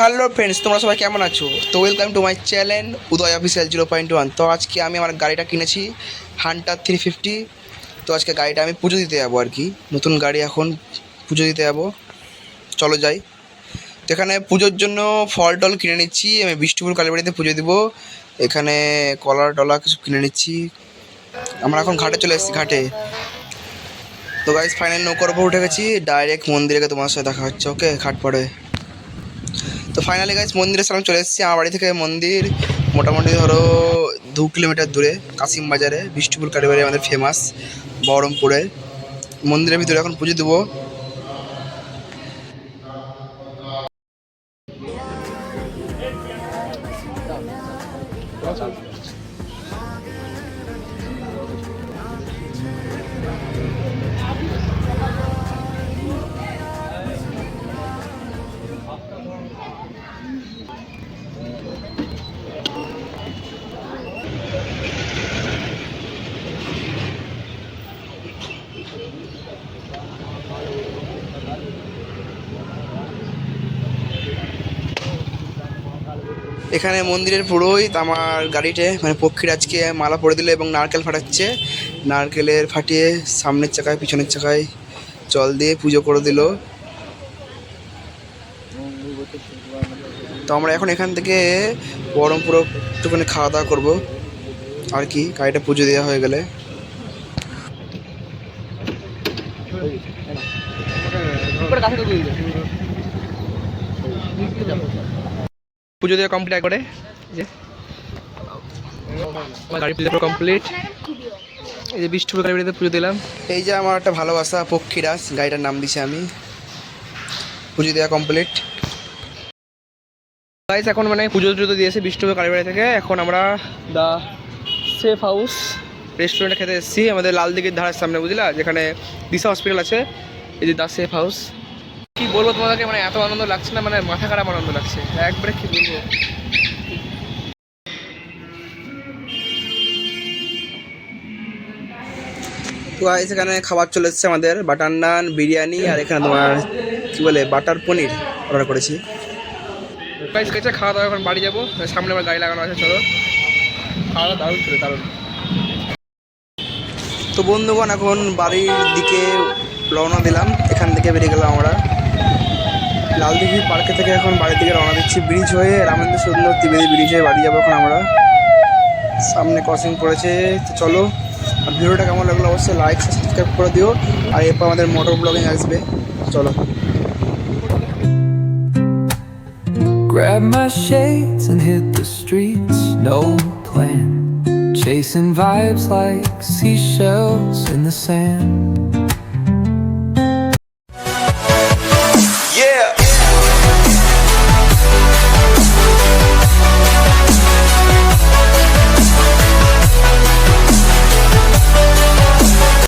Hello friends, তোমরা সবাই কেমন আছো? তো welcome to my channel Uday official 0.1। তো আজকে আমি আমার গাড়িটা কিনেছি হান্টার 350। তো আজকে গাড়িটা আমি পুজো দিতে যাবো আর কি, নতুন গাড়ি এখন পুজো দিতে যাবো। চলো যাই। তো এখানে পুজোর জন্য ফল টল কিনে নিচ্ছি, আমি বিষ্ণুপুর কালীবাড়িতে পুজো দিব। এখানে কলা টলা কিছু কিনে নিচ্ছি। আমরা এখন ঘাটে চলে এসেছি, ঘাটে। তো গাইস ফাইনাল নৌকার উপর উঠে গেছি, ডাইরেক্ট মন্দিরে তোমার সাথে দেখা হচ্ছে। ওকে, ঘাট পড়ে। তো ফাইনালি গাইস মন্দিরের সামনে চলে এসেছি। আমার বাড়ি থেকে মন্দির মোটামুটি ধরো 2 কিলোমিটার দূরে, কাশিম বাজারে। বিষ্ণুপুর কালীবাড়ি আমাদের ফেমাস, বহরমপুরে। মন্দিরের ভিতরে এখন পুজো দেবো। এখানে মন্দিরের পুরোহিত আমার গাড়িতে মানে পক্ষীরাজকে মালা পরে দিল এবং নারকেল ফাটাচ্ছে। নারকেলের ফাটিয়ে সামনের চাকায় পিছনের চাকায় জল দিয়ে পুজো করে দিল। তো আমরা এখন এখান থেকে বহরমপুরে একটুখানি খাওয়া দাওয়া করবো আর কি, গাড়িটা পুজো দেওয়া হয়ে গেলে। পুজো দেওয়া কমপ্লিট করে যে গাড়ি পুজো কমপ্লিট। এই যে বিষ্ণুপুর গাড়িতে পুজো দিলাম। এই যে আমার একটা ভালোবাসা পক্ষীরাজ, গাড়িটার নাম দিছি আমি। পুজো দেওয়া কমপ্লিট গাইস। এখন মানে পুজো টুজো দিয়েছে বিষ্ণুপুর কালীবাড়ি থেকে। এখন আমরা দ্য সেফ হাউস রেস্টুরেন্টে খেতে এসেছি, আমাদের লালদিঘির ধারের সামনে, বুঝলা, যেখানে দিশা হসপিটাল আছে। এই যে দ্য সেফ হাউস। কি বলবো তোমাদেরকে, মানে এত আনন্দ লাগছে না, মানে মাথা খারাপ আনন্দ লাগছে একবারে, কি বলবো। তো গাইস এখানে খাবার চলে এসেছে আমাদের, বাটার নান, বিরিয়ানি, আর এখানে তোমার কি বলে বাটার পনির অর্ডার করেছি। গাইস কেটে খাওয়া দাওয়া, এখন বাড়ি যাবো। সামনে আমার গাড়ি লাগানো আছে, চলো। খাওয়া দাওয়া দারুণ ছিল, দারুণ। তো বন্ধুগণ এখন বাড়ির দিকে রওনা দিলাম। এখান থেকে বেরিয়ে গেলাম আমরা লালদিঘি পার্কে থেকে। এখন বাড়ির দিকে রওনা দিচ্ছি, ব্রিজ হয়ে, রামেন্দ্র সুন্দর ত্রিবেদী ব্রিজ হয়ে বাড়ি যাবো এখন আমরা। সামনে ক্রসিং পড়েছে। তো চলো, আর ভিডিওটা কেমন লাগলো অবশ্যই লাইক সাবস্ক্রাইব করে দিও। আর এরপর আমাদের মোটর ব্লগিং আসবে, চলো। Grab my shades and hit the streets, no plan. Chasing vibes like seashells in the sand.